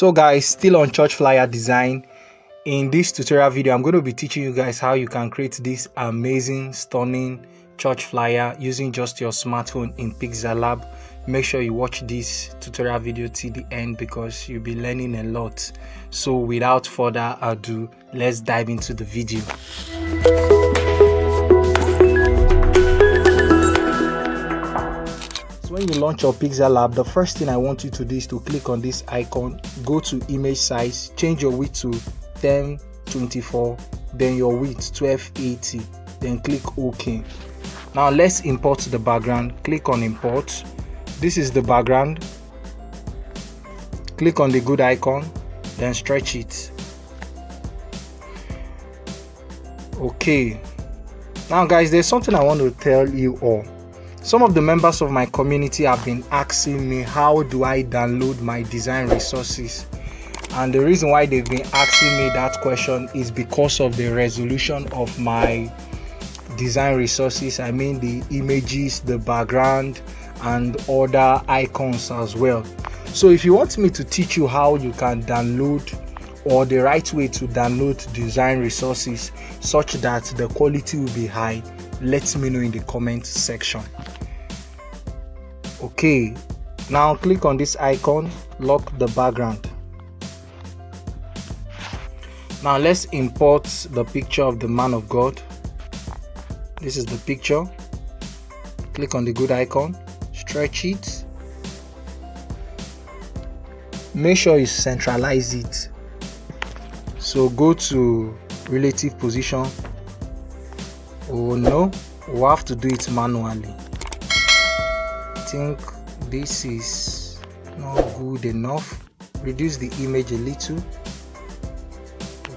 So guys, still on church flyer design. In this tutorial video, I'm going to be teaching you guys how you can create this amazing, stunning church flyer using just your smartphone in PixelLab. Make sure you watch this tutorial video till the end because you'll be learning a lot. So without further ado, let's dive into the video. When you launch your PixelLab, the first thing I want you to do is to click on this icon, go to image size, change your width to 1024, then your width 1280, then click OK. Now let's import the background. Click on import. This is the background. Click on the good icon, then stretch it. Okay. Now guys, there's something I want to tell you all. Some of the members of my community have been asking me, how do I download my design resources? And the reason why they've been asking me that question is because of the resolution of my design resources. I mean the images, the background, and other icons as well. So if you want me to teach you how you can download or the right way to download design resources such that the quality will be high, let me know in the comment section. Okay, now click on this icon, lock the background. Now let's import the picture of the man of God. This is the picture. Click on the good icon, stretch it. Make sure you centralize it. So go to relative position. Oh no, we'll have to do it manually. I think this is not good enough. Reduce the image a little.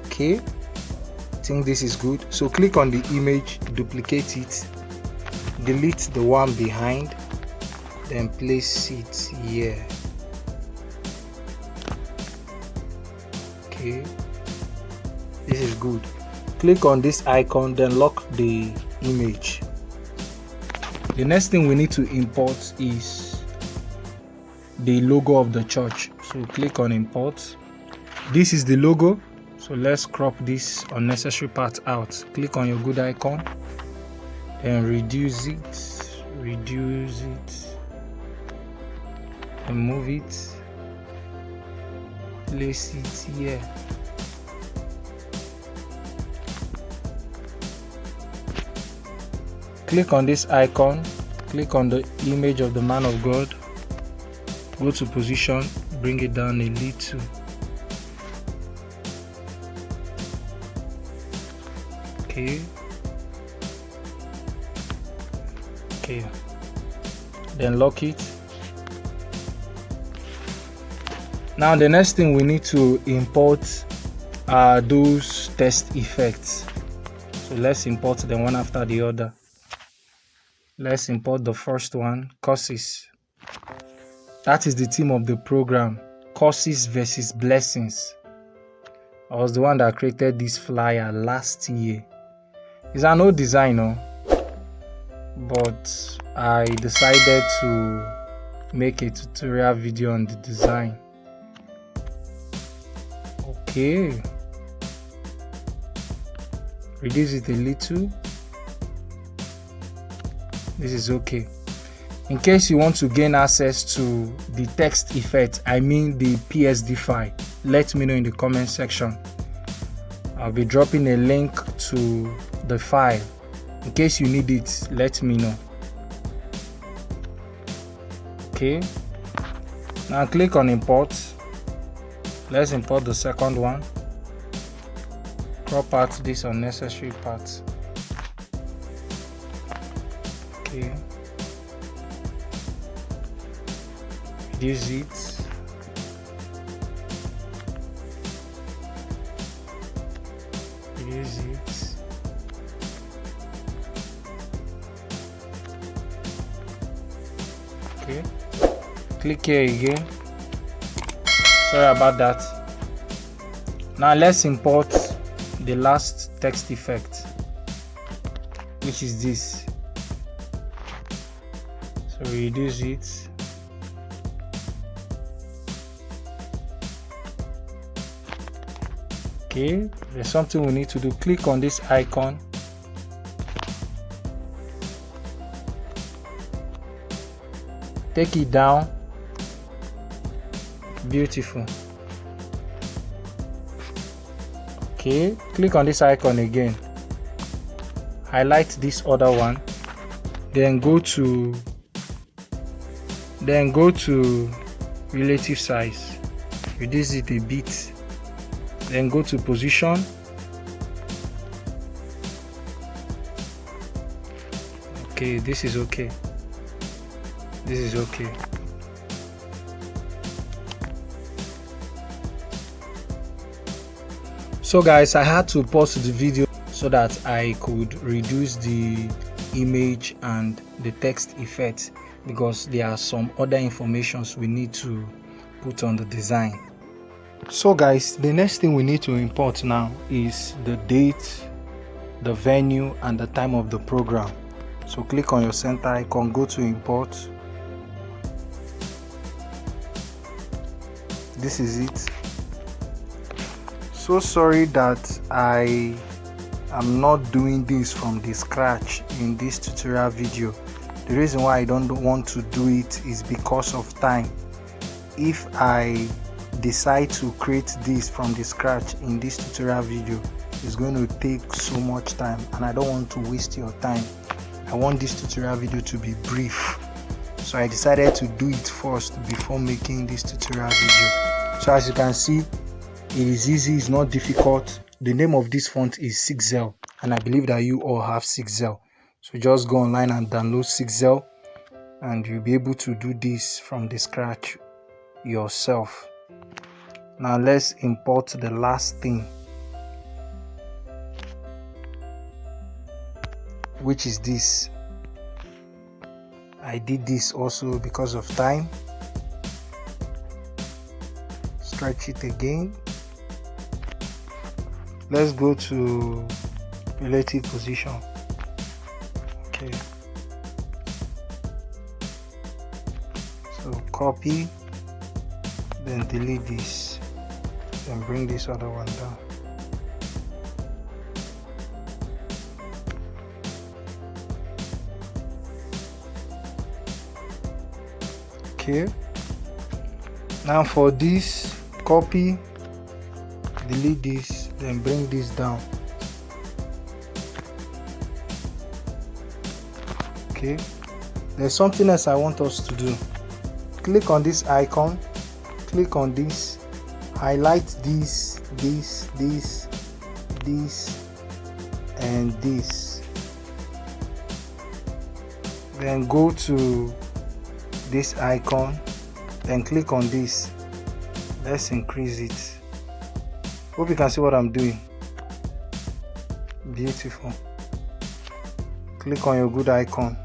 Okay, I think this is good. So click on the image, duplicate it, delete the one behind, then place it here. Okay, this is good. Click on this icon, then lock the image. The next thing we need to import is the logo of the church. So click on import. This is the logo. So let's crop this unnecessary part out. Click on your good icon and reduce it, and move it. Place it here. Click on this icon, click on the image of the man of God, go to position, bring it down a little. Okay, then lock it. Now the next thing we need to import are those text effects. So let's import them one after the other. Let's import the first one, curses. That is the theme of the program, curses versus blessings. I was the one that created this flyer last year. It's an old design, but I decided to make a tutorial video on the design. Okay, reduce it a little. This is okay. In case you want to gain access to the text effect, I mean the PSD file, let me know in the comment section. I'll be dropping a link to the file. In case you need it, let me know. Okay, now click on import. Let's import the second one. Crop out this unnecessary part. Okay, reduce it. Reduce it. Okay, click here again. Sorry about that. Now let's import the last text effect, which is this. So reduce it. Okay, there's something we need to do. Click on this icon. Take it down. Beautiful. Okay, click on this icon again. Highlight this other one. Then go to relative size. Reduce it a bit. Then go to position. Okay, this is okay. This is okay. So guys, I had to pause the video so that I could reduce the image and the text effect, because there are some other informations we need to put on the design. So guys, the next thing we need to import now is the date, the venue, and the time of the program. So click on your center icon, go to import. This is it. So sorry that I am not doing this from the scratch in this tutorial video. The reason why I don't want to do it is because of time. If I decide to create this from the scratch in this tutorial video, it's going to take so much time and I don't want to waste your time. I want this tutorial video to be brief, so I decided to do it first before making this tutorial video. So as you can see, it is easy, it's not difficult. The name of this font is 6Zel, and I believe that you all have 6Zel. So just go online and download 6Zel and you'll be able to do this from the scratch yourself. Now let's import the last thing, which is this. I did this also because of time. Stretch it again. Let's go to relative position. Okay, so copy, then delete this, then bring this other one down. Okay, now for this, copy, delete this, then bring this down. Okay, there's something else I want us to do. Click on this icon, click on this, highlight this, and this, then go to this icon, then click on this. Let's increase it. Hope you can see what I'm doing. Beautiful. Click on your good icon.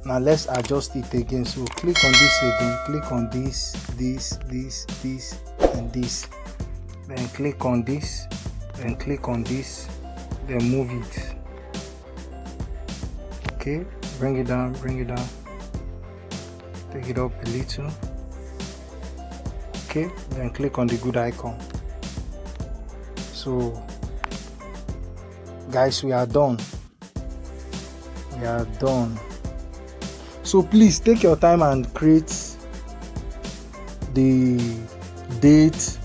Now let's adjust it again. So click on this again, click on this, and this, then click on this, then click on this, then move it. Okay, bring it down, take it up a little. Okay, then click on the good icon. So guys, we are done. So please take your time and create the date.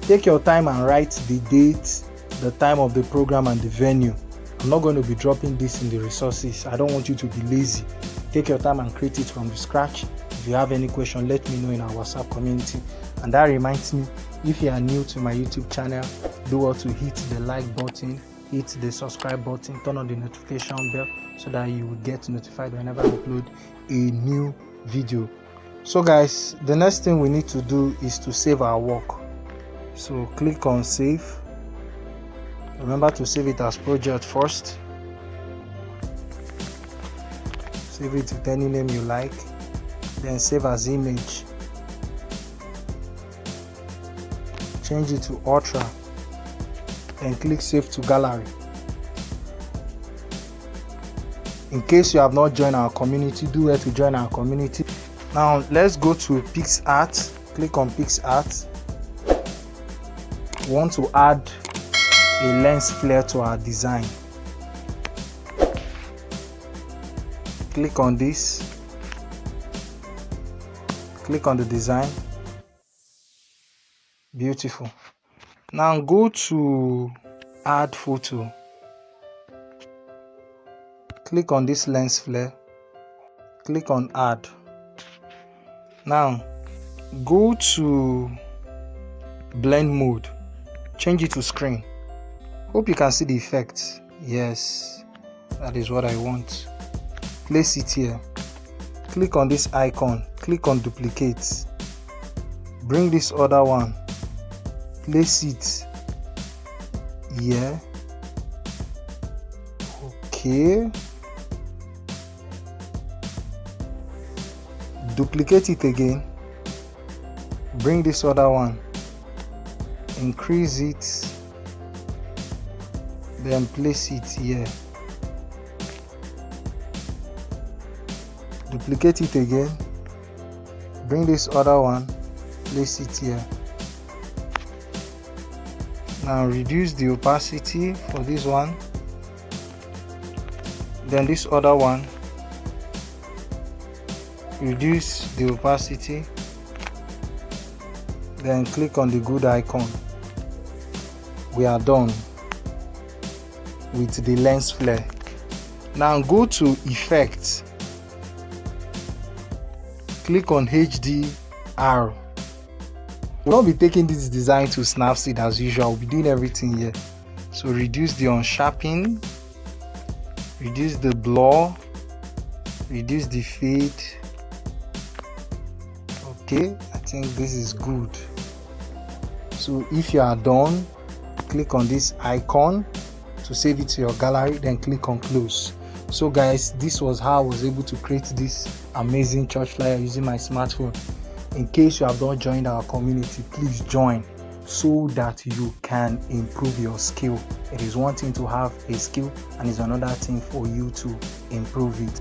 Take your time and write the date, the time of the program, and the venue. I'm not going to be dropping this in the resources. I don't want you to be lazy. Take your time and create it from the scratch. If you have any question, let me know in our WhatsApp community. And that reminds me, if you are new to my YouTube channel, do well to hit the like button, hit the subscribe button, turn on the notification bell so that you will get notified whenever I upload a new video. So guys, the next thing we need to do is to save our work. So click on save. Remember to save it as project first. Save it with any name you like, then save as image. Change it to ultra, then click save to gallery. In case you have not joined our community, do well to join our community. Now let's go to PixArt. Click on PixArt. we want to add a lens flare to our design. Click on this, click on the design. Beautiful. Now go to add photo, click on this lens flare, click on add. Now go to blend mode, change it to screen. Hope you can see the effect. Yes, that is what I want. Place it here, click on this icon, click on duplicate, bring this other one, place it here. Okay, duplicate it again, bring this other one, increase it, then place it here. Duplicate it again, bring this other one, place it here. Now reduce the opacity for this one, then this other one, reduce the opacity, then click on the good icon. We are done with the lens flare. Now go to effects, click on HDR. We'll not be taking this design to Snapseed as usual. We'll be doing everything here. So reduce the unsharpening, reduce the blur, reduce the fade. Okay, I think this is good. So if you are done, click on this icon to save it to your gallery, then click on close. So guys, this was how I was able to create this amazing church flyer using my smartphone. In case you have not joined our community, please join so that you can improve your skill. It is one thing to have a skill, and it's another thing for you to improve it.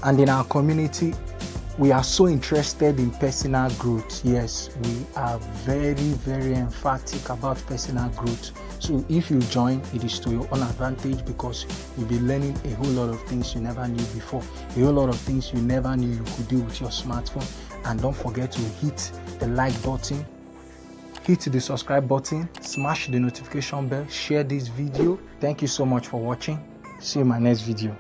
And in our community, we are so interested in personal growth. Yes, we are very emphatic about personal growth. So if you join, it is to your own advantage, because you'll be learning a whole lot of things you never knew before, a whole lot of things you never knew you could do with your smartphone. And don't forget to hit the like button, hit the subscribe button, smash the notification bell, share this video. Thank you so much for watching. See you in my next video.